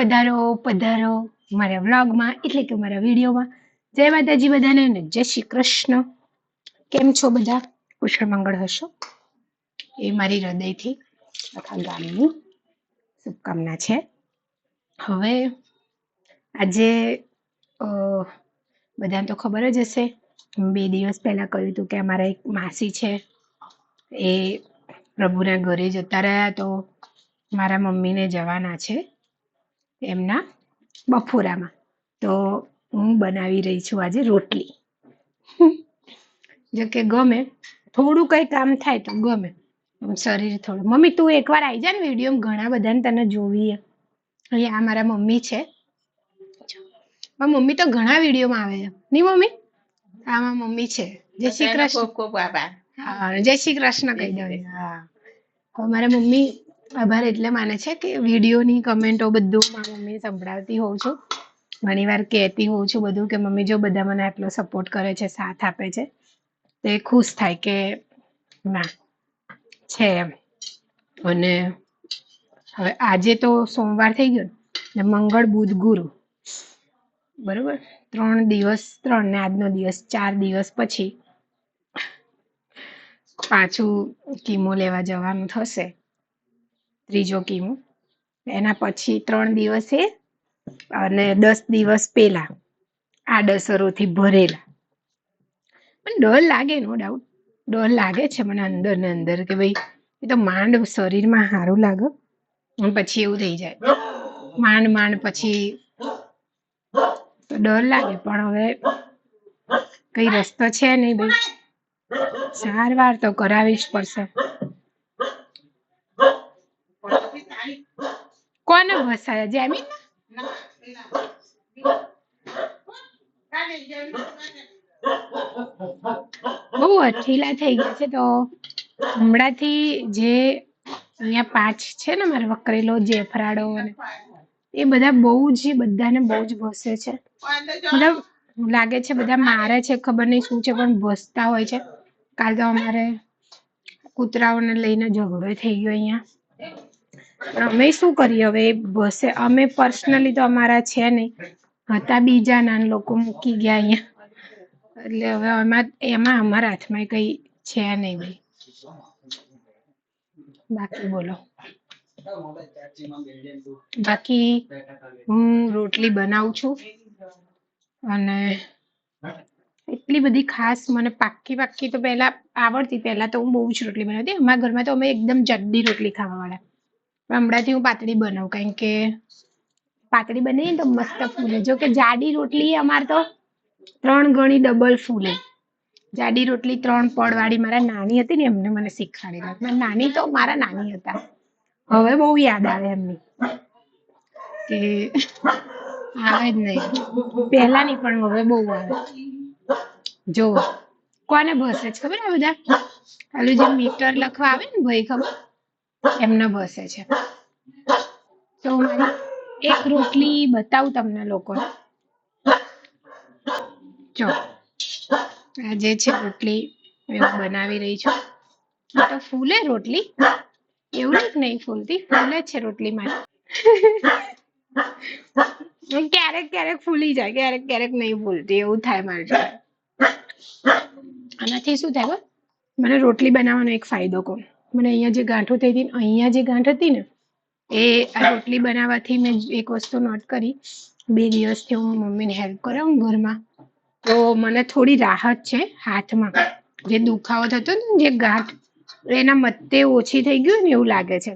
પધારો પધારો મારા વ્લોગમાં એટલે કે મારા વિડીયોમાં. જય માતાજી બધાને ને જય શ્રી કૃષ્ણ. કેમ છો બધા? કુશળ મંગળ હશો એ મારી હૃદયથી આખા ગામની શુભકામના છે. હવે આજે બધાને તો ખબર જ હશે, 2 દિવસ પહેલા કહ્યું હતું કે અમારા એક માસી છે એ પ્રભુના ઘરે જતા રહ્યા, તો મારા મમ્મીને જવાના છે એમના બપોરામાં. તો હું બનાવી રહી છું આજે રોટલી. જો કે ગમે થોડું કંઈ કામ થાય તો ગમે, શરીર થોડું. મમ્મી તું એકવાર આવી જા ને વિડીયોમાં, ઘણા બધાને તને જોવી. અહીંયા આ મારા મમ્મી છે. મારી મમ્મી તો ઘણા વિડીયોમાં આવે છે નહીં મમ્મી? આ મારા મમ્મી છે. જય શ્રી કૃષ્ણ. હા, જય શ્રી કૃષ્ણ કહી દો. હા, હવે મારા મમ્મી આભાર એટલે માને છે કે વિડીયોની કમેન્ટો બધું મારી મમ્મી સંભળાવતી હોઉં છું. ઘણી વાર કહેતી હોઉં છું બધું કે મમ્મી જો બધા મને આટલો સપોર્ટ કરે છે, સાથ આપે છે, તો એ ખુશ થાય કે ના છે એમ. અને હવે આજે તો સોમવાર થઈ ગયો ને, મંગળ બુધ ગુરુ બરોબર 3 દિવસ, 3 ને આજનો દિવસ 4 દિવસ પછી પાછું કીમો લેવા જવાનું થશે, ત્રીજો કીમો. એના પછી 3 દિવસે અને 10 દિવસ પેલા આડઅસરોથી ભરેલા. મને ડર લાગે, નો ડાઉટ ડર લાગે છે મને અંદર ને અંદર કે ભાઈ એ તો માંડ શરીરમાં સારું લાગે અને પછી એવું થઈ જાય માંડ પછી તો ડર લાગે. પણ હવે કઈ રસ્તો છે નહીં ભાઈ, સારવાર તો કરાવી જ પડશે. કોને ભસાયા? જેમી બહુ અઠીલા થઈ ગયા છે. તો હમણાંથી જે અહીંયા 5 છે ને મારે વકરેલો જેફરાડો અને એ બધા બહુ જ બધાને બહુ જ ભસે છે. મતલબ લાગે છે બધા મારે છે, ખબર નહીં શું છે, પણ ભસતા હોય છે. કાલ તો અમારે કૂતરાઓને લઈને ઝઘડો થઈ ગયો અહીંયા. પણ અમે શું કરીએ હવે, ભસે. અમે પર્સનલી તો અમારા છે નહીં, હતા બીજા નાના લોકો મૂકી ગયા અહીંયા, એટલે હવે એમાં અમારા હાથમાં કઈ છે નહીં ભાઈ. બાકી બોલો. બાકી હું રોટલી બનાવું છું અને એટલી બધી ખાસ મને પાકી તો પહેલા આવડતી. પહેલા તો હું બહુ જ રોટલી બનાવતી. અમારા ઘરમાં તો અમે એકદમ જડ્ડી રોટલી ખાવાવાળા. હમણાંથી હું પાતળી બનાવું, કારણ કે પાતળી બની તો મસ્ત ફૂલે. જો કે જાડી રોટલી અમારે તો 3 ગણી ડબલ ફૂલે. જાડી રોટલી 3 પડવાળી મારા નાની હતી ને એમને મને શીખવાડેલા. મારા નાની હતા, હવે બહુ યાદ આવે એમની કે આવે જ નહીં પહેલાની, પણ હવે બહુ આવે. જો કોને ભસે છે ખબર? આ બધા પેલું જે મીટર લખવા આવે ને ભાઈ, ખબર એમને ભસે છે. તો મારી એક રોટલી બતાવું તમને લોકોને. જો આ જે છે રોટલી હું બનાવી રહી છું. તો ફૂલે રોટલી, એવું નહીં ફૂલતી, ફૂલે છે રોટલી મારી. ક્યારેક ફૂલી જાય, ક્યારેક નહીં ફૂલતી, એવું થાય મારી જોડે. આનાથી શું થાય? મને રોટલી બનાવવાનો એક ફાયદો કહું. મને અહીંયા જે ગાંઠો થઈ હતી, અહીંયા જે ગાંઠ હતી ને, એ આ રોટલી બનાવવાથી મેં એક વસ્તુ નોટ કરી. 2 દિવસથી હું મમ્મીને હેલ્પ કરાવું ઘરમાં, તો મને થોડી રાહત છે હાથમાં. જે દુખાવો થતો ને, જે ગાંઠ, એના મત્તે ઓછી થઈ ગયું ને એવું લાગે છે.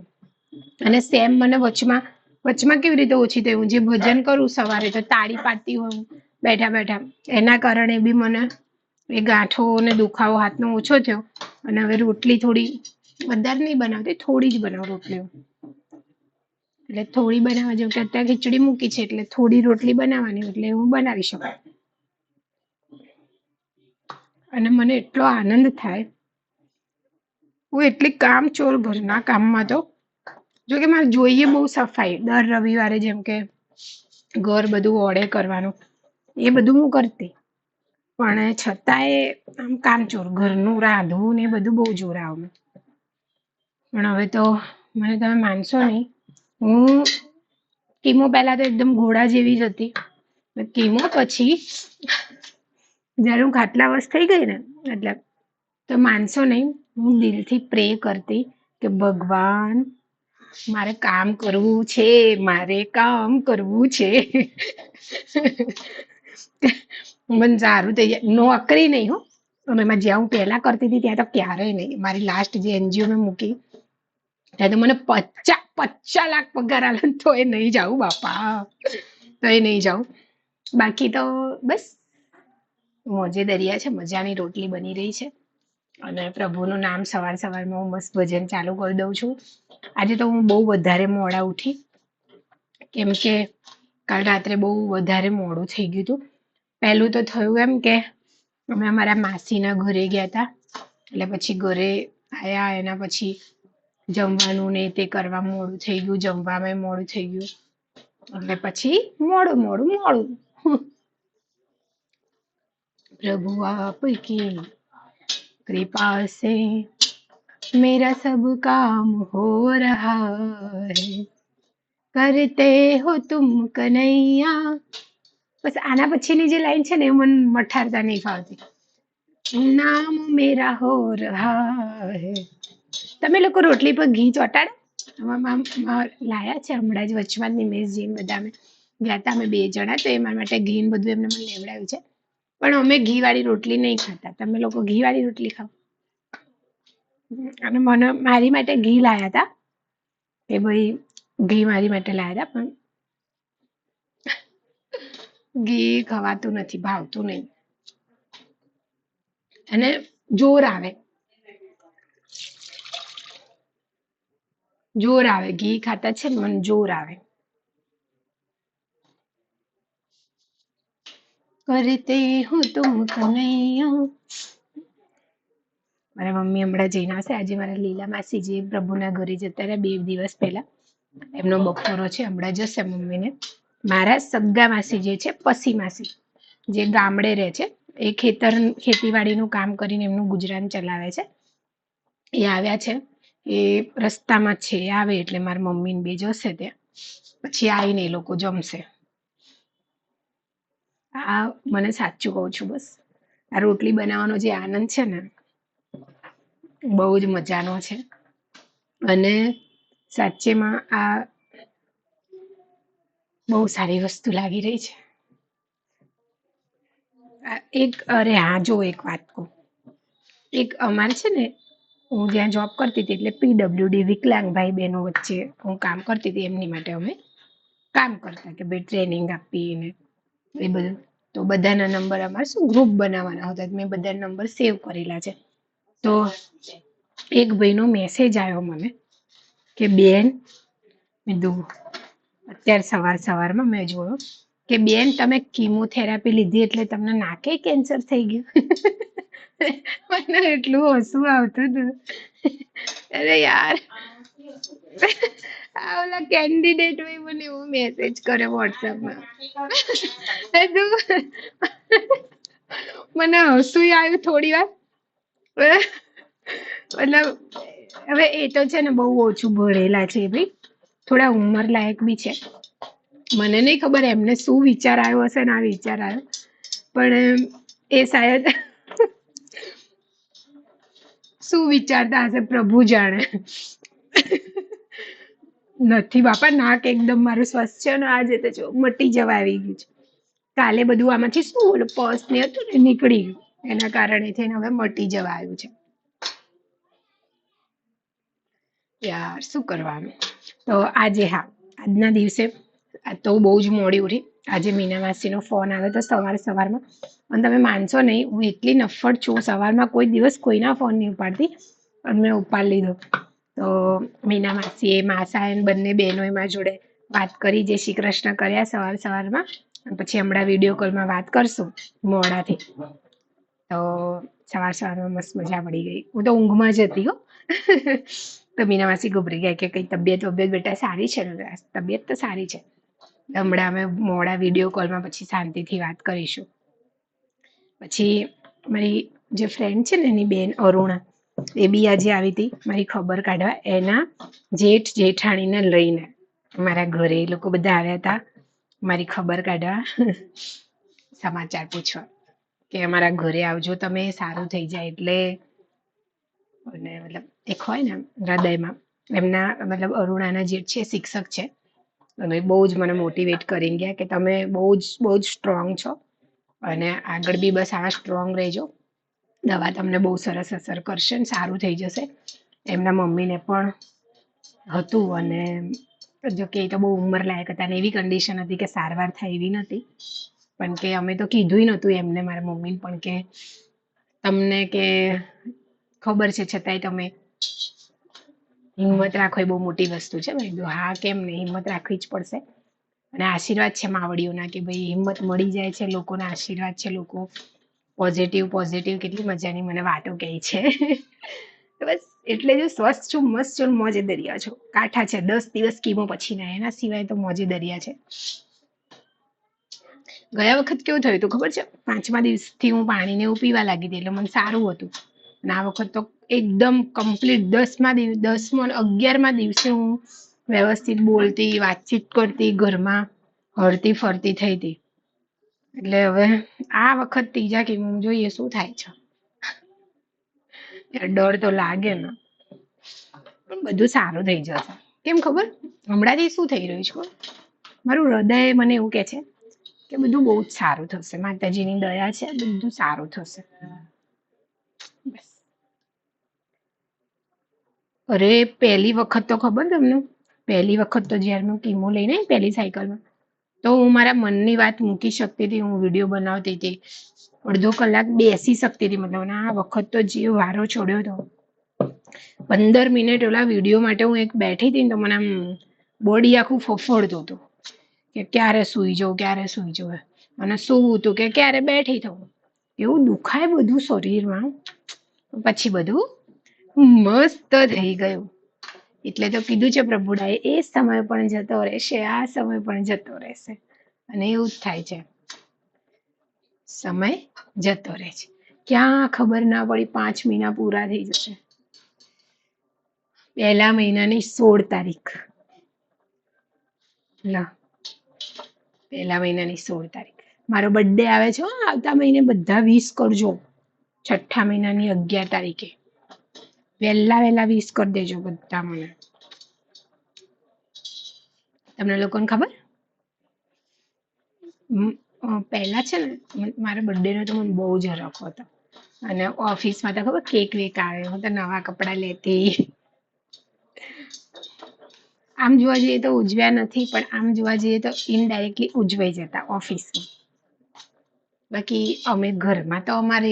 અને સેમ મને વચમાં કેવી રીતે ઓછી થઈ? હું જે ભજન કરું સવારે તો તાળી પાડતી હોઉં બેઠા, એના કારણે બી મને એ ગાંઠો ને દુખાવો હાથનો ઓછો થયો. અને હવે રોટલી થોડી વધારે નહીં બનાવતી, થોડી જ બનાવું રોટલીઓ. એટલે થોડી બનાવવા, જેમ કે અત્યારે ખીચડી મૂકી છે એટલે થોડી રોટલી બનાવવાની, એટલે હું બનાવી શકું. અને મને એટલો આનંદ થાય, હું એટલી કામચોર ઘરના કામમાં તો. જો કે મારે જોઈએ બહુ સફાઈ, દર રવિવારે જેમ કે ઘર બધું ઓળે કરવાનું, એ બધું હું કરતી. પણ છતાંય આમ કામચોર, ઘરનું રાંધવું ને એ બધું બહુ જોર આવે. પણ હવે તો મને તમે માનશો નહીં, હું કીમો પહેલા તો એકદમ ઘોડા જેવી જ હતી. કીમો પછી જયારે હું ખાટલા વશ થઈ ગઈ ને એટલે તો માનશો નહીં, હું દિલથી પ્રે કરતી કે ભગવાન મારે કામ કરવું છે, મારે કામ કરવું છે. મને સારું થઈ જાય, નોકરી નહીં હો. અને એમાં જ્યાં હું પહેલા કરતી હતી ત્યાં તો ક્યારેય નહીં. મારી લાસ્ટ જે એનજીઓ મેં મૂકી ત્યાં તો મને 50 લાખ પગાર આલે તો એ નહીં જાઉં બાપા, તો એ નહીં જાઉં. બાકી તો બસ મોજે દરિયા છે, મજાની રોટલી બની રહી છે અને પ્રભુનું નામ સવાર સવારમાં હું મસ્ત ભજન ચાલુ કરી દઉં છું. આજે તો હું બહુ વધારે મોડા ઉઠી કેમ કે કાલ રાત્રે બહુ વધારે મોડું થઈ ગયું હતું. પહેલું તો થયું એમ કે અમે અમારા માસીના ઘરે ગયા હતા, એટલે પછી ઘરે આયા, એના પછી જમવાનું ને તે કરવા મોડું થઈ ગયું, જમવામાં મોડું થઈ ગયું, એટલે પછી મોડું. प्रभु आपकी कृपा से मेरा सब काम हो रहा है, करते हो तुम कन्हैया. બસ આના પછીની જે લાઈન છે ને એ મને મઠારતા નહીં ફાવતી. નામ મેરા હો રહા હૈ. તમે લોકો રોટલી પર ઘી ચોટાડો? લાયા છે હમણાં જ વચમાં નિમેશ જીન બધા અમે ગયા હતા, અમે 2 જણા, તો એ મારા માટે ઘી ને બધું એમને મને લેવડાવ્યું છે. પણ અમે ઘી વાળી રોટલી નહીં ખાતા. તમે લોકો ઘી વાળી રોટલી ખાઓ? અને મારી માટે ઘી લાયા હતા કે ભાઈ ઘી મારી માટે લાયા હતા, પણ ઘી ખવાતું નથી, ભાવતું નહીં અને જોર આવે ઘી ખાતા છે ને મને જોર આવે. કરતે હો તુમ કનૈયા. મારા મમ્મી હમણાં જઈને આવશે. આજે મારા લીલા માસી જે પ્રભુના ઘરે જતા રહ્યા 2 દિવસ પહેલા, એમનો બપોરો છે, હમણાં જશે મમ્મીને. મારા સગા માસી જે છે, પસી માસી જે ગામડે રહે છે, એ ખેતીવાડીનું કામ કરીને એમનું ગુજરાન ચલાવે છે, એ આવ્યા છે. એ રસ્તામાં છે, આવે એટલે મારા મમ્મી ને 2 જશે ત્યાં, પછી આવીને એ લોકો જમશે. આ મને સાચું કહું છું, બસ આ રોટલી બનાવવાનો જે આનંદ છે ને બહુ જ મજાનો છે. અને સાચેમાં આ બહુ સારી વસ્તુ લાગી રહી છે. એક વાત કહું, એક અમારે છે ને, હું જ્યાં જોબ કરતી હતી એટલે PWD વિકલાંગ ભાઈ બહેનો વચ્ચે હું કામ કરતી હતી, એમની માટે અમે કામ કરતા કે ભાઈ ટ્રેનિંગ આપી ને એ બધું. તો બધાના નંબર અમારે શું ગ્રુપ બનાવવાના હતા, મેં બધા નંબર સેવ કરેલા છે. તો એક ભાઈનો મેસેજ આવ્યો મને કે બેન, મેં કીધું અત્યારે સવારમાં મેં જોયો કે બેન તમે કીમોથેરાપી લીધી એટલે તમને નાકે કેન્સર થઈ ગયું. મને એટલું હસવું આવતું હતું. અરે યાર, આ ઓલા કેન્ડિડેટ હોય મને એવો મેસેજ કરે વોટ્સએપમાં. મને હસવું આવ્યું થોડી વાર. મતલબ હવે એ તો છે ને બહુ ઓછું ભણેલા છે ભાઈ, થોડા ઉંમર લાયક બી છે. મને નહીં ખબર એમને શું વિચાર આવ્યો હશે ને આ વિચાર આવ્યો, પણ એ શાયદ શું વિચારતા હશે પ્રભુ જાણે. નથી બાપા, નાક એકદમ મારું સ્વસ્થ છે ને આજે તો જો મટી જવા આવી ગયું છે. કાલે બધું આમાંથી શું ઓલું પર્સ ને હતું ને નીકળી ગયું, એના કારણે થઈને હવે મટી જવા આવ્યું છે. યાર શું કરવાનું. તો આજે આજના દિવસે તો બહુ જ મોડી ઉઠી. આજે મીના માસીનો ફોન આવ્યો તો સવારમાં, અને તમે માનશો નહીં, હું એટલી નફ્ફટ છું, સવારમાં કોઈ દિવસ કોઈના ફોન નહીં ઉપાડતી, અને મેં ઉપાડી લીધો. તો મીના માસીએ માસાએ બંને બહેનોએ મારી જોડે વાત કરી, જય શ્રી કૃષ્ણ કર્યા સવારમાં, અને પછી હમણાં વિડીયો કોલમાં વાત કરશું મોડાથી. તો સવારમાં મસ્ત મજા પડી ગઈ. હું તો ઊંઘમાં જ હતી હો. તો મીના માસી ગભરી ગયા કે કઈ તબિયત બેટા સારી છે ને? તબિયત તો સારી છે. હમણાં અમે મોડા વિડીયો કોલમાં પછી શાંતિથી વાત કરીશું. પછી મારી જે ફ્રેન્ડ છે ને, એની બેન અરુણા, એ બી આજે આવી હતી મારી ખબર કાઢવા, એના જેઠાણીને લઈને. મારા ઘરે એ લોકો બધા આવ્યા હતા મારી ખબર કાઢવા, સમાચાર પૂછવા કે અમારા ઘરે આવજો તમે, સારું થઈ જાય એટલે. અને મતલબ એક હોય ને હૃદયમાં, એમના મતલબ અરુણાના જે છે શિક્ષક છે, અને બહુ જ મને મોટિવેટ કરીને ગયા કે તમે બહુ જ સ્ટ્રોંગ છો અને આગળ બી બસ આવા સ્ટ્રોંગ રહેજો, દવા તમને બહુ સરસ અસર કરશે ને સારું થઈ જશે. એમના મમ્મીને પણ હતું, અને જો કે એ તો બહુ ઉંમર લાયક હતા ને એવી કન્ડિશન હતી કે સારવાર થાય એવી નથી, પણ કે અમે તો કીધું નતું એમને, મારા મમ્મીને પણ કે તમને કે ખબર છે છતાંય તમે હિંમત રાખો એ બહુ મોટી વસ્તુ છે. મેં કીધું હા કેમ નહીં, હિંમત રાખવી જ પડશે. અને આશીર્વાદ છે માવડીઓના કે ભાઈ હિંમત મળી જાય છે, લોકોના આશીર્વાદ છે, લોકો પોઝિટિવ પોઝિટિવ કેટલી મજાની મને વાતો કહે છે. બસ એટલે જો સ્વસ્થ છું, મસ્ત છું, મોજે દરિયા છો, કાંઠા છે 10 દિવસ કીમો પછી ના, એના સિવાય તો મોજે દરિયા છે. ગયા વખત કેવું થયું હતું ખબર છે, 5મા દિવસથી હું પાણીને એવું પીવા લાગી હતી એટલે મને સારું હતું, અને આ વખત તો એકદમ કમ્પ્લીટ 10મા 11મા દિવસે હું વ્યવસ્થિત બોલતી, વાતચીત કરતી, ઘરમાં હરતી ફરતી થઈ હતી. એટલે હવે આ વખત ત્રીજા કિમો જોઈએ શું થાય છે. ડર તો લાગે ને, પણ બધું સારું થઈ જશે. કેમ ખબર, હમણાંથી શું થઈ રહ્યું છે, મારું હૃદય મને એવું કે છે કે બધું બહુ જ સારું થશે, માતાજીની દયા છે, બધું સારું થશે. બસ. અરે પહેલી વખત તો ખબર તમને, પહેલી વખત તો જયારે હું કીમો લઈને પહેલી સાયકલમાં, તો હું મારા મનની વાત મૂકી શકતી હતી, હું વિડીયો બનાવતી હતી, અડધો કલાક બેસી શકતી હતી, મતલબ આ વખત તો જે વારો છોડ્યો હતો, 15 મિનિટ ઓલા વિડીયો માટે હું એક બેઠી હતી ને તો મને આમ બોડી આખું ફફડતું હતું કે ક્યારે સૂઈ જાઉં, ક્યારે સૂઈ જાઉં, અને સૂવું હતું કે ક્યારે બેઠી થવું, એવું દુખાય બધું શરીરમાં. પછી બધું મસ્ત થઈ ગયું. એટલે તો કીધું છે પ્રભુડાએ, એ સમય પણ જતો રહેશે, આ સમય પણ જતો રહેશે, અને એવું જ થાય છે, સમય જતો રહે છે, ક્યાં ખબર ના પડી 5 મહિના પૂરા થઈ જશે. પહેલા મહિનાની 16 તારીખ, પહેલા મહિનાની 16 તારીખ મારો બર્થડે આવે છે, આવતા મહિને બધા વિશ કરજો. 6ઠા મહિનાની 11 તારીખે વહેલા વિશ કરી દેજો બધા મને. તમને લોકોને ખબર, પહેલા છે ને મારા બર્થડે નો તો મને બહુ જ હરખ હતો, અને ઓફિસમાં તો ખબર કેક વેક આવે, હું તો નવા કપડા લેતી. આમ જોવા જઈએ તો ઉજવ્યા નથી, પણ આમ જોવા જઈએ તો ઇનડાયરેક્ટલી ઉજવાઈ જતા ઓફિસમાં. બાકી અમે ઘરમાં તો અમારે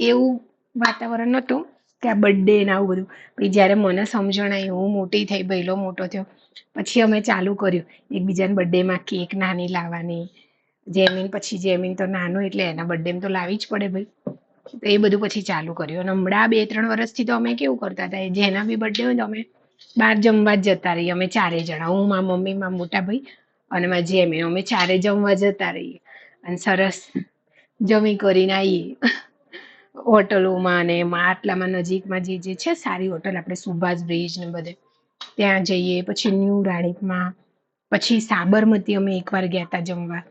એવું વાતાવરણ નહોતું કે આ બર્થડે ને આવું બધું. પછી જ્યારે મને સમજણ આવી, હું મોટી થઈ, બૈલો મોટો થયો, પછી અમે ચાલુ કર્યું એકબીજાના બર્થડેમાં કેક નાની લાવવાની. જેમીન પછી જેમીન તો નાનું એટલે એના બર્થડેમાં તો લાવી જ પડે ભાઈ, તો એ બધું પછી ચાલુ કર્યું. અને હમણાં 2-3 વર્ષથી તો અમે કેવું કરતા હતા, જેના બી બર્થડે હોય તો અમે બહાર જમવા જ જતા રહીએ, અમે 4 જણા, હું, મારા મમ્મી, મારા મોટા ભાઈ અને મારા જેમીન, અમે 4 જમવા જતા રહીએ, અને સરસ જમી કરીને આવીએ હોટલોમાં, અને એમાં આટલામાં નજીકમાં જે છે સારી હોટલ, આપણે સુભાષ બ્રિજ ને બધે ત્યાં જઈએ, પછી ન્યૂ રાણીપમાં, પછી સાબરમતી અમે એકવાર ગયા હતા જમવા.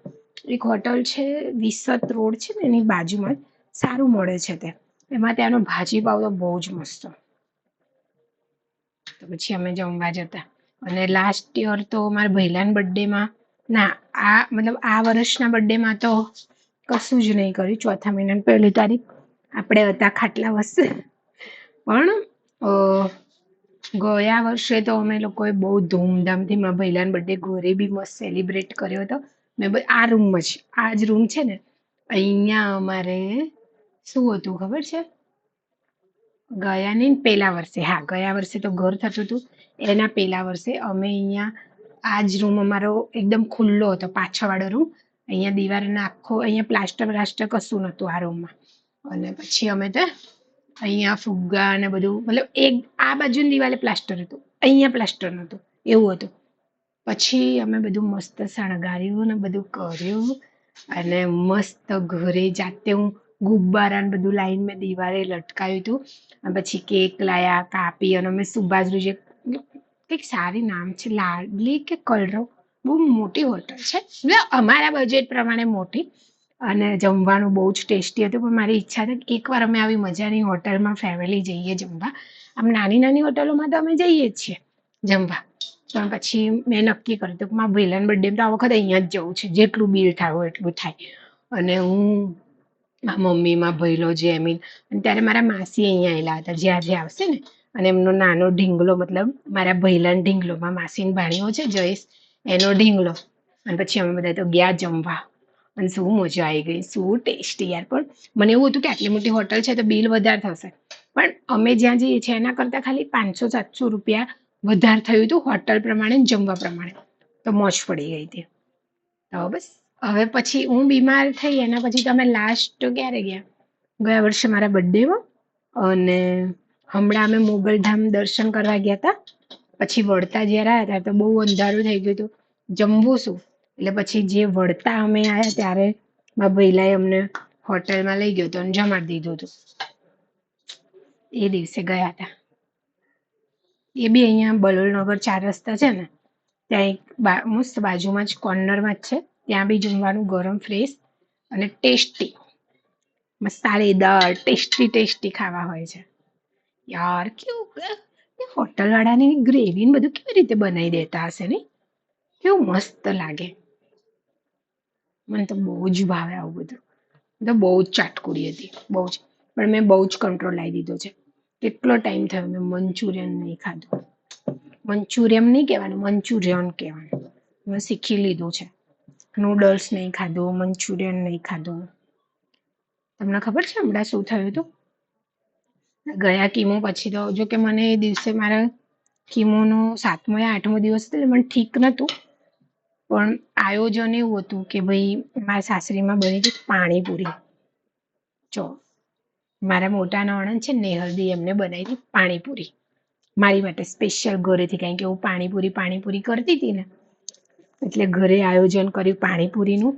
એક હોટલ છે વિસત રોડ છે ને એની બાજુમાં, સારું મળે છે ત્યાં, એમાં ત્યાંનો ભાજી પાવ તો બહુ જ મસ્ત. તો પછી અમે જમવા જતા. અને લાસ્ટ યર તો મારા ભૈલાના બર્થડેમાં, ના આ મતલબ આ વર્ષના બર્થડેમાં તો કશું જ નહીં કર્યું. 4થા મહિનાની 1 તારીખ આપણે હતા ખાટલા વસે, પણ ગયા વર્ષે તો અમે લોકોએ બહુ ધૂમધામથી મારા ભૈલાના બર્થડે ઘરે બી મસ્ત સેલિબ્રેટ કર્યો હતો. મેં આ રૂમમાં જ, આ જ રૂમ છે ને અહીંયા અમારે શું હતું ખબર છે, ગયા નહીં પેલા વર્ષે, હા ગયા વર્ષે તો ઘર થતું હતું, એના પેલા વર્ષે અમે અહીંયા આ જ રૂમ અમારો એકદમ ખુલ્લો હતો, પાછળવાળો રૂમ, અહીંયા દિવાલને આખો અહીંયા પ્લાસ્ટર કશું નહોતું આ રૂમમાં. અને પછી અમે તો અહીંયા ફુગ્ગા અને બધું, મતલબ એક આ બાજુની દિવાલે પ્લાસ્ટર હતું, અહીંયા પ્લાસ્ટર નહોતું, એવું હતું. પછી અમે બધું મસ્ત શણગાર્યું ને બધું કર્યું, અને મસ્ત ઘરે જાતે હું ગુબ્બારા ને બધું લાવીને મેં દિવાલે લટકાવ્યું હતું. અને પછી કેક લાયા, કાપી, અને અમે સુભાષ બ્રિજ કંઈક સારી નામ છે, લાડલી કે કલરવ. બહુ મોટી હોટલ છે, એટલે અમારા બજેટ પ્રમાણે મોટી. અને જમવાનું બહુ જ ટેસ્ટી હતું, પણ મારી ઈચ્છા હતી કે એકવાર અમે આવી મજાની હોટલમાં ફેમિલી જઈએ જમવા. આમ નાની નાની હોટલોમાં તો અમે જઈએ જ છીએ જમવા, પણ પછી મેં નક્કી કર્યું હતું કે મારા ભાઈલાના બર્થડે તો આ વખતે અહીંયા જ જવું છે, જેટલું બિલ થાય હોય એટલું થાય. અને હું, મારા મમ્મી, મારા ભાઈલો, જેમીન, અને ત્યારે મારા માસી અહીંયા આવેલા હતા, જ્યાં જે આવશે ને. અને એમનો નાનો ઢીંગલો, મતલબ મારા ભાઈલાનો ઢીંગલો, મારા માસીનો ભાણિયો છે જયેશ, એનો ઢીંગલો. અને પછી અમે બધા તો ગયા જમવા, અને શું મજા આવી ગઈ, શું ટેસ્ટી યાર. પણ મને એવું હતું કે આટલી મોટી હોટલ છે તો બિલ વધારે થશે, પણ અમે જ્યાં જઈએ છીએ એના કરતાં ખાલી 500-700 રૂપિયા વધારે થયું હતું હોટલ પ્રમાણે, જમવા પ્રમાણે. તો મોજ પડી ગઈ હતી. તો બસ, હવે પછી હું બીમાર થઈ, એના પછી તમે લાસ્ટ ક્યારે ગયા? ગયા વર્ષે મારા બર્થડેમાં. અને હમણાં અમે મોગલધામ દર્શન કરવા ગયા હતા. પછી વળતા જ્યારે આવ્યા ત્યારે તો બહુ અંધારું થઈ ગયું હતું, જમવું શું? એટલે પછી જે વળતા અમે આવ્યા ત્યારે મારા ભઈલાએ અમને હોટલમાં લઈ ગયો હતો અને જમાડી દીધું હતું. એ દિવસે ગયા હતા. એ બી અહીંયા બલોલનગર 4 રસ્તા છે ને, ત્યાં એક મસ્ત બાજુમાં જ કોર્નરમાં જ છે, ત્યાં બી જમવાનું ગરમ, ફ્રેશ અને ટેસ્ટી, મસાલેદાર, ટેસ્ટી ટેસ્ટી ખાવા હોય છે યાર. કેવું હોટલ વાળાની ગ્રેવી ને બધું કેવી રીતે બનાવી દેતા હશે ને, કેવું મસ્ત લાગે. મને તો બહુ જ ભાવે આવું બધું. તો બહુ જ ચાટકુડી હતી, બહુ જ. પણ મેં બહુ જ કંટ્રોલ લાવી દીધો છે. કેટલો ટાઈમ થયો મેં મંચુરિયન નહીં ખાધું. મંચુરિયમ નહીં કહેવાનું, મંચુરિયન કહેવાનું. મેં શીખી લીધું છે. નૂડલ્સ નહીં ખાધું, મંચુરિયન નહીં ખાધું. તમને ખબર છે હમણાં શું થયું હતું? ગયા કીમો પછી તો, જો કે મને એ દિવસે મારા કીમોનો 7મો યા 8મો દિવસ હતો, એટલે મને ઠીક નહોતું. પણ આયોજન એવું હતું કે ભાઈ મારા સાસરીમાં બની હતી પાણીપુરી. જો મારા મોટા નણંદ છે નેહલદી, એમને બનાવી હતી પાણીપુરી મારી માટે સ્પેશિયલ ઘરેથી, કારણ કે હું પાણીપુરી કરતી હતી ને, એટલે ઘરે આયોજન કર્યું પાણીપુરીનું.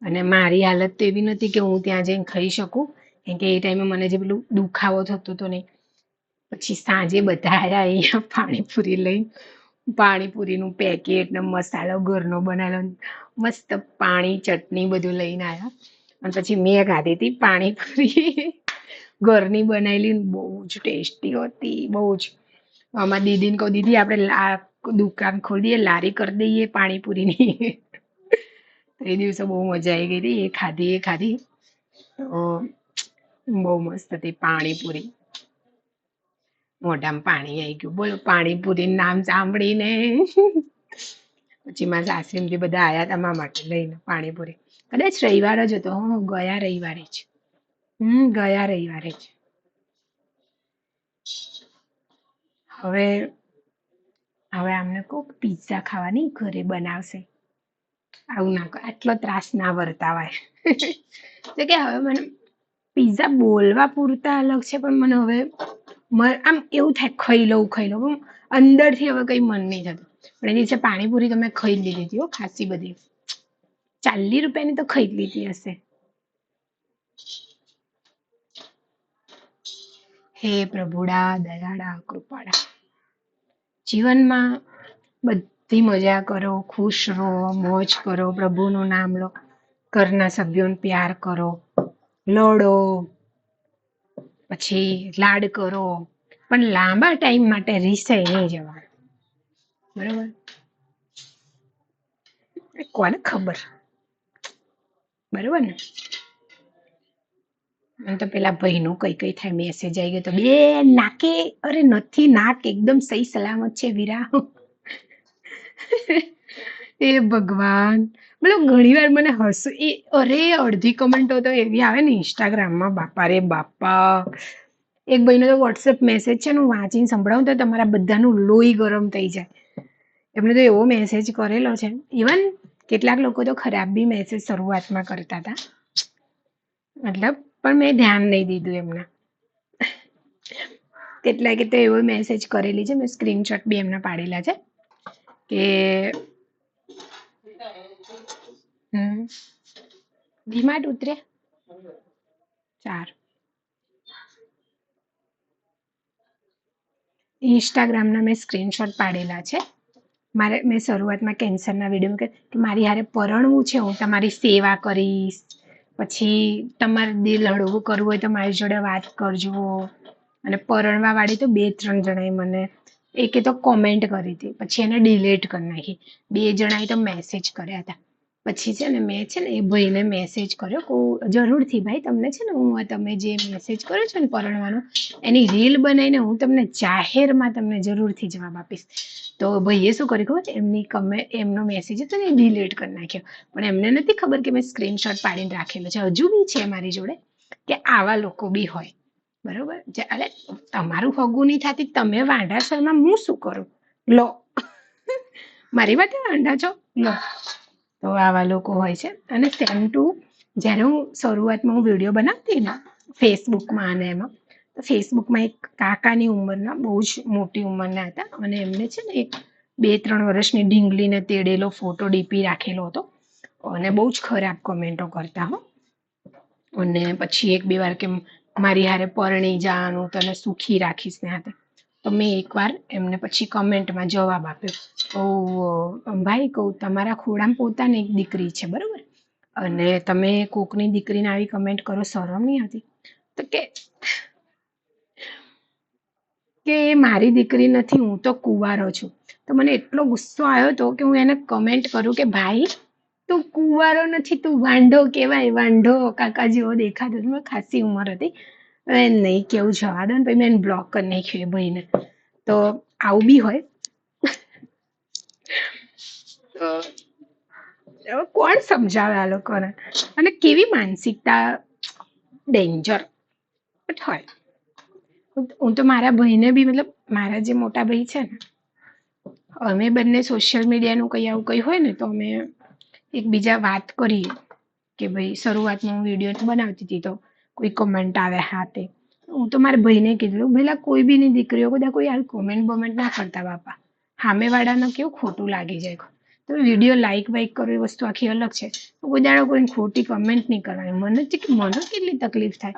અને મારી હાલત તો એવી નથી કે હું ત્યાં જઈને ખાઈ શકું, કેમ કે એ ટાઈમે મને જે પેલું દુખાવો થતો હતો ને. પછી સાંજે બધા આવ્યા અહીંયા પાણીપુરી લઈને, પાણીપુરીનું પેકેટ ને મસાલો ઘરનો બનાવેલો, મસ્ત પાણી, ચટણી બધું લઈને આવ્યા. અને પછી મેં ખાધી હતી પાણીપુરી ઘરની બનાવેલી, બહુ જ ટેસ્ટી હતી, બહુ જ. અમારી દીદીને કહું, દીદી આપણે દુકાન ખોલી દઈએ, લારી કરી દઈએ પાણીપુરીની. એ દિવસે બહુ મજા આવી ગઈ હતી, એ ખાધી. તો બહુ મસ્ત હતી પાણીપુરી. મોઢામાં પાણી આવી ગયું, બોલો, પાણીપુરી નામ સાંભળીને. પછી મારા સાસરીમાંથી બધા આવ્યા હતા મારા માટે લઈને પાણીપુરી. કદાચ રવિવાર જ હતો, ગયા રવિવારે જ. ગયા રવિવારે જ. હવે આમને કહું પિઝા ખાવાની ઘરે બનાવશે. આવું ના કર, આટલો ત્રાસ ના વર્તાવાય. તો કે હવે મને પિઝા બોલવા પૂરતા અલગ છે, પણ મને હવે આમ એવું થાય ખાઈ લઉં, અંદરથી હવે કઈ મન નહીં થતું. પણ એ દિવસે પાણીપુરી તો મેં ખાઈ લીધી હતી હો, ખાસી બધી. 40 રૂપિયાની તો ખાઈ લીધી હશે. હે પ્રભુડા, દયાળા, કૃપાળા. જીવનમાં બધી મજા કરો, ખુશ રહો, મોજ કરો, પ્રભુનું નામ લો, ઘરના સભ્યોને પ્યાર કરો, લડો, પછી લાડ કરો, પણ લાંબા ટાઈમ માટે રિસાઈ નહીં જવાનું. બરોબર? કોને ખબર? બરોબર ને? મને તો પેલા ભાઈનું કઈ થાય, મેસેજ આવી ગયો તો, બે નાકે, અરે નથી, નાક એકદમ સહી સલામત છે વીરા. એ ભગવાન, મતલબ ઘણી વાર મને હસવું, અરે અડધી કમેન્ટો તો એવી આવે ને ઇન્સ્ટાગ્રામમાં, બાપા રે બાપા. એક ભાઈનો તો વોટ્સએપ મેસેજ છે ને, હું વાંચીને સંભળાવું તો તમારા બધાનું લોહી ગરમ થઈ જાય. એમને તો એવો મેસેજ કરેલો છે. ઇવન કેટલાક લોકો તો ખરાબ બી મેસેજ શરૂઆતમાં કરતા હતા, મતલબ, પણ મેં ધ્યાન નહીં દીધું એમના. કેટલાકે તો એવો મેસેજ કરેલી છે, મેં સ્ક્રીનશોટ બી એમના પાડેલા છે કે ડીમાર્ટ ઉતરે 4. ઇન્સ્ટાગ્રામના મેં સ્ક્રીનશોટ પાડેલા છે. મેં શરૂઆતમાં કેન્સરના વિડીયો કે મારી હારે પરણવું છે, હું તમારી સેવા કરીશ, પછી તમારે દિલ હળવું કરવું હોય તો મારી જોડે વાત કરજો. અને પરણવા વાળી તો 2-3 જણાએ મને એકે તો કોમેન્ટ કરી હતી, પછી એને ડિલીટ કરી નાખી. 2 જણાએ તો મેસેજ કર્યા હતા. પછી છે ને મેં છે ને એ ભાઈને મેસેજ કર્યો કે જરૂરથી ભાઈ તમને છે ને હું તમે જે મેસેજ કર્યો છે ને પરણવાનો એની રીલ બનાવીને હું તમને જાહેરમાં તમને જરૂરથી જવાબ આપીશ. તો ભાઈએ શું કર્યું ખબર છે? એમનો મેસેજ હતો ને ડિલીટ કરી નાખ્યો. પણ એમને નથી ખબર કે મેં સ્ક્રીનશોટ પાડીને રાખેલો છે. હજુ બી છે મારી જોડે કે આવા લોકો બી હોય. બરોબર? અરે તમારું હગું નહીં થતી તમે વાંઢાસરમાં હું શું કરું? લો મારી વાતે વાંઢા છો? લો. તો આવા લોકો હોય છે. અને સેમ ટુ જ્યારે હું શરૂઆતમાં હું વિડીયો બનાવતી ને ફેસબુકમાં અને એમાં, તો ફેસબુકમાં એક કાકાની ઉંમરના બહુ જ મોટી ઉંમરના હતા અને એમને છે ને એક 2-3 વર્ષની ઢીંગલીને તેડેલો ફોટો ડીપી રાખેલો હતો અને બહુ જ ખરાબ કમેન્ટો કરતા હો. અને પછી 1-2 વાર કે મારી હારે પરણી જાનું તને સુખી રાખીશ ને હતા. તો મેં એકવાર એમને પછી કમેન્ટમાં જવાબ આપ્યો, તો ભાઈ કહું તમારા ખોડામાં પોતાની એક દીકરી છે, બરોબર? અને તમે કોકની દીકરીને આવી કમેન્ટ કરો, શરમ નહીં આવતી? તો કે એ મારી દીકરી નથી, હું તો કુંવારો છું. તો મને એટલો ગુસ્સો આવ્યો હતો કે હું એને કમેન્ટ કરું કે ભાઈ તું કુંવારો નથી, તું વાંઢો કહેવાય, વાંઢો કાકા જેવો દેખાતો હતો. મને ખાસી ઉંમર હતી. હવે નહીં કેવું જવા દો ને, પછી મેં એને બ્લોક કરી નાખ્યું એ ભાઈને. તો આવું બી હોય. તો હવે કોણ સમજાવે આ લોકોને? અને કેવી માનસિકતા ડેન્જર હોય. હું તો મારા ભાઈને બી મતલબ મારા જે મોટા ભાઈ છે ને, અમે બંને સોશિયલ મીડિયાનું કંઈ આવું કંઈ હોય ને તો અમે એકબીજા વાત કરીએ કે ભાઈ શરૂઆતમાં હું વિડીયો બનાવતી હતી તો કોઈ કમેન્ટ આવે હા તે. હું તો મારા ભાઈને કીધું ભઈલા કોઈ બી ની દીકરીઓ બધા કોઈ આવી કોમેન્ટ ના કરતા બાપા. સામેવાળાને કેવું ખોટું લાગી જાય. તમે વિડીયો લાઈક વાઈક કરો એ વસ્તુ આખી અલગ છે. કોઈ દાડો કોઈને ખોટી કમેન્ટ નહીં કરવાની. મને કેટલી તકલીફ થાય.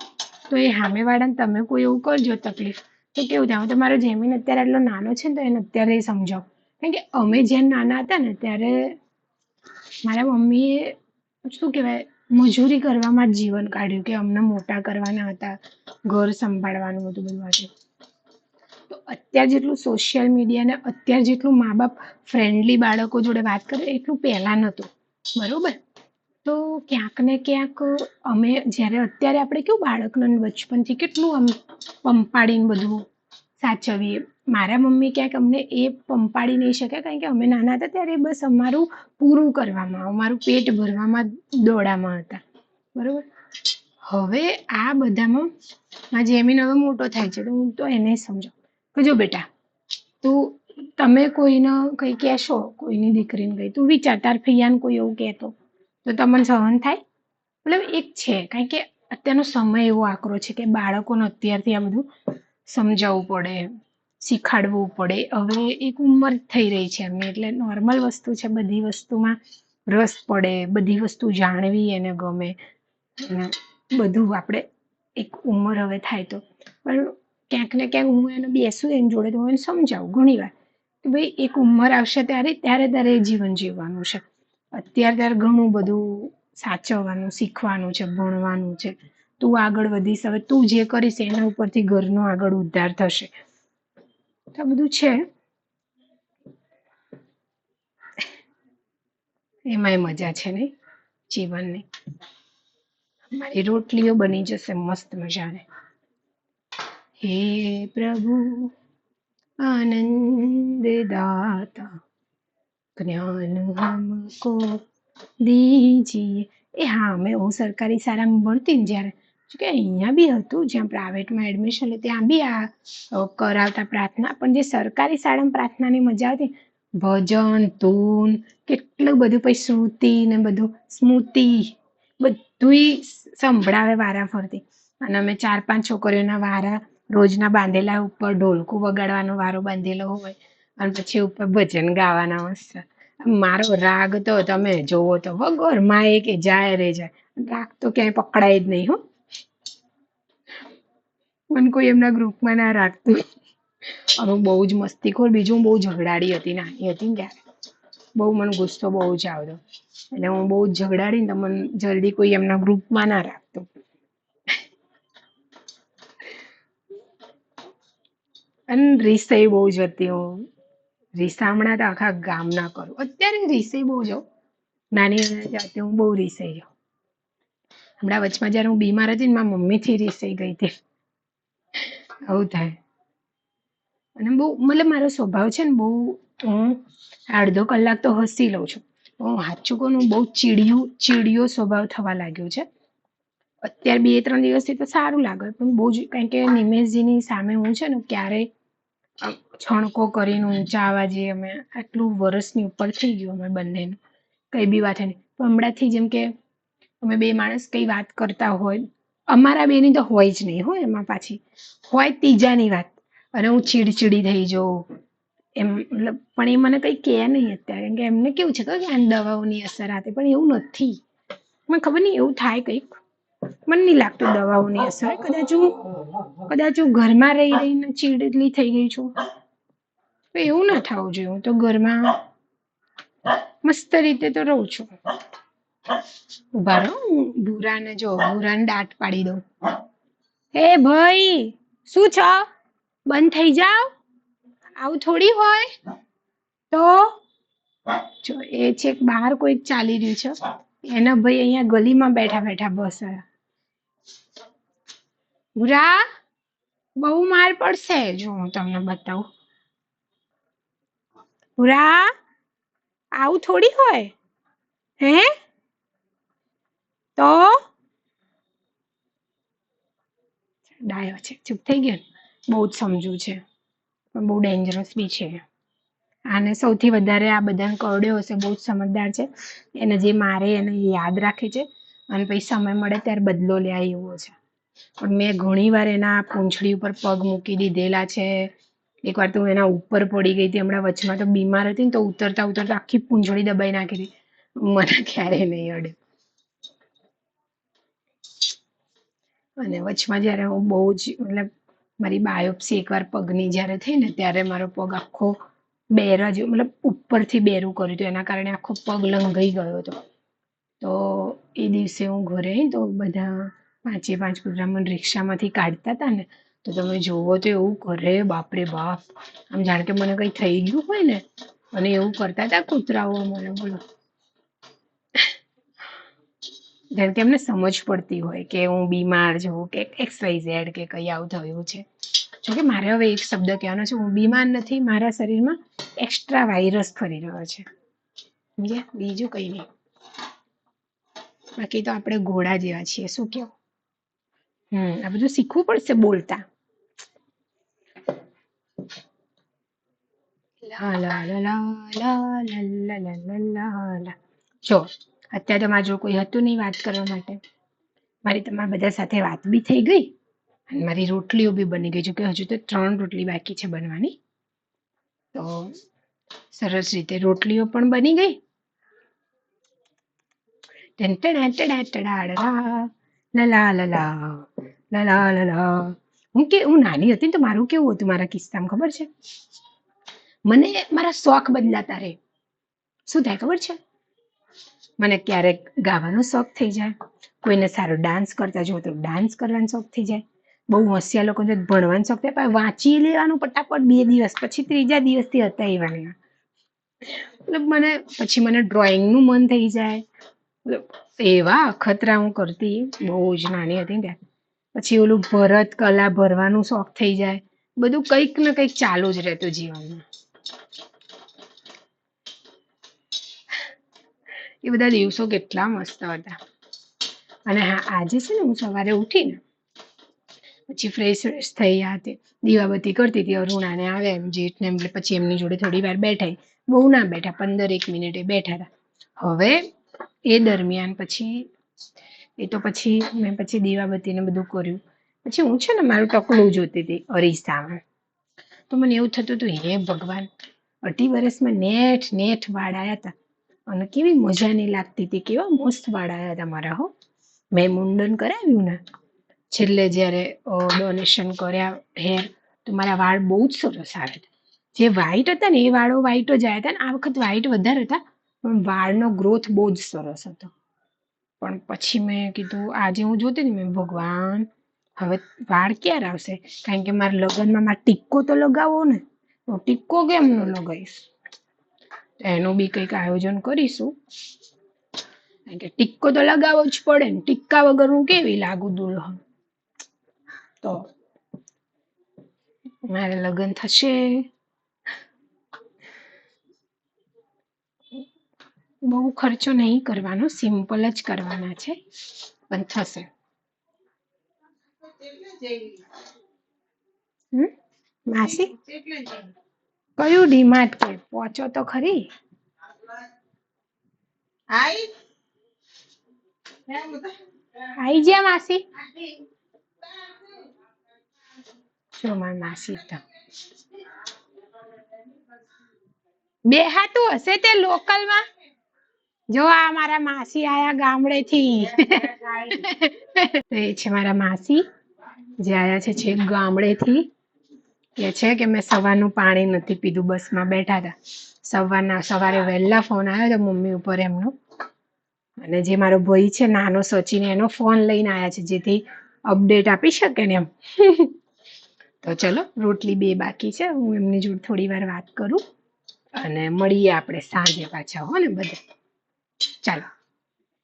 તો એ સામેવાળાને તમે કોઈ એવું કરજો તકલીફ તો કેવું થાય. હું તો મારો જેમીન અત્યારે આટલો નાનો છે ને તો એને અત્યારે સમજાવું. કારણ કે અમે જ્યારે નાના હતા ને ત્યારે મારા મમ્મીએ શું કહેવાય મજૂરી કરવામાં જ જીવન કાઢ્યું કે અમને મોટા કરવાના હતા, ઘર સંભાળવાનું હતું બધું હતું. તો અત્યારે જેટલું સોશિયલ મીડિયા ને અત્યારે જેટલું મા બાપ ફ્રેન્ડલી બાળકો જોડે વાત કરે એટલું પહેલા નહોતું. બરોબર? તો ક્યાંક ને ક્યાંક અમે જ્યારે અત્યારે આપણે કેવું બાળકને બચપનથી કેટલું આમ પંપાડીને બધું સાચવીએ. મારા મમ્મી ક્યાંક અમને એ પંપાડી નહીં શકે કારણ કે અમે નાના હતા ત્યારે બસ અમારું પૂરું કરવામાં, અમારું પેટ ભરવામાં દોડામાં હતા. બરોબર? હવે આ બધામાં આ જેમીન હવે મોટો થાય છે તો હું તો એને સમજાવું કે જો બેટા તું તમે કોઈને કંઈ કહેશો, કોઈની દીકરીને કંઈ તું વિચાર તાર ફૈયાને કોઈ એવું કહેતો તો તમને સહન થાય? મતલબ એક છે કારણ કે અત્યારનો સમય એવો આકરો છે કે બાળકોને અત્યારથી આ બધું સમજાવવું પડે, શીખાડવું પડે. હવે એક ઉંમર થઈ રહી છે એમની એટલે નોર્મલ વસ્તુ છે. બધી વસ્તુમાં રસ પડે, બધી વસ્તુ જાણવી એને ગમે. બધું આપણે એક ઉંમર હવે થાય તો પણ ક્યાંક ને ક્યાંક હું એને બેસું એની જોડે તો હું એને સમજાવું ઘણીવાર કે ભાઈ એક ઉંમર આવશે ત્યારે જીવન જીવવાનું છે. ત્યારે ઘણું બધું સાચવવાનું, શીખવાનું છે, ભણવાનું છે. તું આગળ વધીશ, હવે તું જે કરીશ એના ઉપરથી ઘરનો આગળ ઉદ્ધાર થશે. તો બધું છે. એમાંય મજા છે નહીં જીવનની. મારી રોટલીઓ બની જશે મસ્ત મજાને. હે પ્રભુ आनंद दाता ज्ञान हमको दीजिए. એ હા હું સરકારી શાળામાં ભણતી ને જ્યારે કે અહીંયા બી હતું જ્યાં પ્રાઇવેટમાં એડમિશન લે ત્યાં બી આ કરાવતા પ્રાર્થના. પણ જે સરકારી શાળામાં પ્રાર્થનાની મજા આવતી ભજન ધૂન કેટલું બધું પછી શ્રુતિ ને બધું સ્મૃતિ બધુંય સંભળાવે વારા ફરતી. અને અમે 4-5 છોકરીઓના વારા રોજના બાંધેલા ઉપર ઢોલકું વગાડવાનો વારો બાંધેલો હોય અને પછી ઉપર ભજન ગાવાના મસ્ત. મારો રાગ તો તમે જોવો તો વગર માએ કે જાય રે જાય. રાગ તો ક્યાંય પકડાય જ નહીં હો. મને કોઈ એમના ગ્રુપમાં ના રાખતું. અને હું બહુ જ મસ્તીખોર, બીજું હું બહુ ઝઘડાડી હતી, નાની હતી ને ત્યારે બહુ મને ગુસ્સો બહુ જ આવતો, એટલે હું બહુ જ ઝઘડાડી ને તો મને જલ્દી કોઈ એમના ગ્રુપમાં ના રાખતો. અને રીસે બહુ જ હતી હું, રીસામણા તો આખા ગામ ના કરું, અત્યારે રીસે બહુ જાઉં, નાની જાતે હું બહુ રીસાઈ જાઉં. હમણાં વચમાં જયારે હું બીમાર હતી ને મારા મમ્મી થી રીસાઈ ગઈ હતી. આવું થાય. અને બહુ મતલબ મારો સ્વભાવ છે ને બહુ, હું અડધો કલાક તો હસી લઉં છું. હું સાચું કહું ને, બહુ ચીડિયો સ્વભાવ થવા લાગ્યો છે. અત્યારે 2-3 દિવસથી તો સારું લાગે, પણ બહુ જ, કારણ કે નિમેશજીની સામે હું છે ને ક્યારેય છણકો કરીને ઊંચા આવાજે, અમે આટલું વર્ષની ઉપર થઈ ગયું અમે બંનેનું, કઈ બી વાત નહીં. પણ હમણાંથી જેમ કે અમે બે માણસ કઈ વાત કરતા હોય, અમારા બેની તો હોય જ નહીં હોય, એમાં પાછી હોય ત્રીજાની વાત, અને હું ચીડચીડી થઈ જાઉં એમ, મતલબ પણ એ મને કઈ કહે નહીં અત્યારે, કેમ કે એમને કેવું છે કે આ દવાઓની અસર આતે, પણ એવું નથી, મને ખબર નહીં એવું થાય કંઈક, મને નહીં લાગતું દવાઓની અસર, કદાચ હું ઘરમાં રહી રહીને ચીડલી થઈ ગઈ છું, તો એવું ના થવું જોઈએ. હું તો ઘરમાં મસ્ત રીતે તો રહું છું. ઉભા રહો, ભૂરાને દાંત પાડી દઉં. હે ભાઈ, શું છે? બંધ થઈ જાવ, આવું થોડી હોય. તો જો એ છે બહાર કોઈક ચાલી રહ્યું છે, એના ભાઈ અહીંયા ગલીમાં બેઠા બેઠા બસ. ભૂરા, બહુ માર પડશે જો હું તમને બતાવું. ભૂરા, આવું થોડી હોય. હે તો ડાયો છે, ચૂપ થઈ ગયો ને, બહુ જ સમજુ છે, પણ બહુ ડેન્જરસ બી છે. આને સૌથી વધારે આ બધાને કરડ્યો હશે, બહુ જ સમજદાર છે, એને જે મારે એને યાદ રાખે છે, અને પછી સમય મળે ત્યારે બદલો લે એવો છે. પણ મેં ઘણી વાર એના પૂંછડી ઉપર પગ મૂકી દીધેલા છે. એકવાર તો હું એના ઉપર પડી ગઈ હતી, હમણાં વચમાં તો બીમાર હતી ને, તો ઉતરતા ઉતરતા આખી પૂંછડી દબાઈ નાખી હતી, મને ક્યારે નહીં અડે. અને વચમાં જયારે હું બહુ જ, મતલબ મારી બાયોપ્સી એકવાર પગની જયારે થઈ ને, ત્યારે મારો પગ આખો બેરા જેવો, મતલબ ઉપરથી બેરું કર્યું હતું, એના કારણે આખો પગ લંઘાઈ ગયો હતો. તો એ દિવસે હું ઘરે આવી તો બધા 5 કૂતરા મને રિક્ષામાંથી કાઢતા હતા ને, તો તમે જોવો તો એવું કરે, બાપરે બાપ, આમ જાણ કે મને કઈ થઈ ગયું હોય ને, અને એવું કરતા હતા કૂતરાઓ મને, બોલો. જેમ કે એમને સમજ પડતી હોય કે હું બીમાર છું, કે XYZ કે કઈ આવું થયું છે. જોકે મારે હવે એક શબ્દ કહેવાનો છે, હું બીમાર નથી, મારા શરીરમાં એક્સ્ટ્રા વાયરસ ફરી રહ્યો છે, બીજું કઈ નહીં. બાકી તો આપણે ઘોડા જેવા છીએ, શું કેવું? આ બધું શીખવું પડશે બોલતા. લા લા લા લા લા લા લા લા લા. જો અત્યારે તમારા જોડે કોઈ હતું નહીં વાત કરવા માટે, મારી તમારા બધા સાથે વાત બી થઈ ગઈ, અને મારી રોટલીઓ બી બની ગઈ, કે હજુ તો 3 રોટલી બાકી છે બનવાની. તો સરસ રીતે રોટલીઓ પણ બની ગઈ. હું નાની હતી તો મારું કેવું હતું, મારા કિસ્સામાં ખબર છે, મને મારા શોખ બદલાતા રહે. શું થાય ખબર છે, મને ક્યારેક ગાવાનો શોખ થઈ જાય, કોઈને સારો ડાન્સ કરતા જો તો ડાન્સ કરવાનો શોખ થઈ જાય, બહુ હોશિયાર લોકો ભણવાનો શોખ થાય, પણ વાંચી લેવાનું ફટાફટ 2 દિવસ પછી, 3જા દિવસથી હતા એવા ને મતલબ મને ડ્રોઈંગનું મન થઈ જાય, એવા અખતરા હું કરતી, બહુ જ નાની હતી ને. પછી ઓલું ભરત કલા ભરવાનું શોખ થઈ જાય, બધું કંઈક ને કંઈક ચાલુ જ રહેતું જીવનમાં. એ બધા દિવસો કેટલા મસ્ત હતા. અને હા, આજે છે ને હું સવારે ઉઠીને પછી ફ્રેશ થઈ હતી, દીવાબત્તી કરતી હતી, અરુણાને આવે એમ જેઠને, એટલે પછી એમની જોડે થોડી વાર બેઠા, બહુ ના બેઠા, 15-1 મિનિટે બેઠા હતા. હવે એ દરમિયાન પછી મેં દીવાબત્તીને બધું કર્યું, પછી હું છે ને મારું ટકલું જોતી હતી અરીસામાં, તો મને એવું થતું હતું, હે ભગવાન, 2.5 વર્ષમાં નેઠ વાળ આવ્યા હતા, અને કેવી મજા નહીં લાગતી હતી, કેવા મસ્ત વાળ આવ્યા હતા મારા. હો, મેં મુંડન કરાવ્યું ને છેલ્લે જ્યારે ડોનેશન કર્યા હેર, તો તો મારા વાળ બહુ જ સરસ આવે હતા. જે વ્હાઈટ હતા ને એ વાળો વ્હાઈટ જ આવ્યા હતા ને આ વખત વ્હાઈટ વધારે હતા, પણ વાળનો ગ્રોથ બહુ જ સરસ હતો. પણ પછી મેં કીધું આજે હું જોતી હતી મેં ભગવાન હવે વાળ ક્યારે આવશે, કારણ કે મારા લગ્નમાં મારે ટીક્કો તો લગાવવો ને, તો ટીક્કો કેમ ન લગાવીશ, એનું બી કંઈક આયોજન કરીશું, કારણ કે ટીક્કો તો લગાવવો જ પડે ને, ટીક્કા વગર હું કેવી લાગુ દુલ્હન. તો મારે લગ્ન થશે, બહુ ખર્ચો નહીં કરવાનો, સિમ્પલ જ કરવાના છે, પણ થશે. માસી કયું ડીમાર્ટ કે પહોંચો તો ખરી. આઈ જ્યા માસી. જો મારી માસી તો બેહાતું હશે તે લોકલમાં. જો આ મારા માસી આયા ગામડેથી. એ છે મારા માસી જે આયા છે છેક ગામડેથી. કે છે કે મેં સવારનું પાણી નથી પીધું, બસમાં બેઠા હતા. સવારે વહેલા ફોન આવ્યો હતો મમ્મી ઉપર એમનો, અને જે મારો ભાઈ છે નાનો સચિન એનો ફોન લઈને આવ્યા છે, જેથી અપડેટ આપી શકે ને એમ. તો ચલો રોટલી 2 બાકી છે, હું એમની જોડે થોડી વાર વાત કરું અને મળીએ આપણે સાંજે પાછા, હો ને બધા. ચાલો,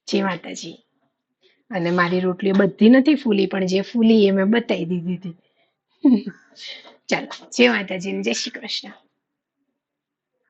જય માતાજી. અને મારી રોટલીઓ બધી નથી ફૂલી, પણ જે ફૂલી એ મેં બતાવી દીધી હતી. ચાલો, જય માતાજી, જય શ્રી કૃષ્ણ.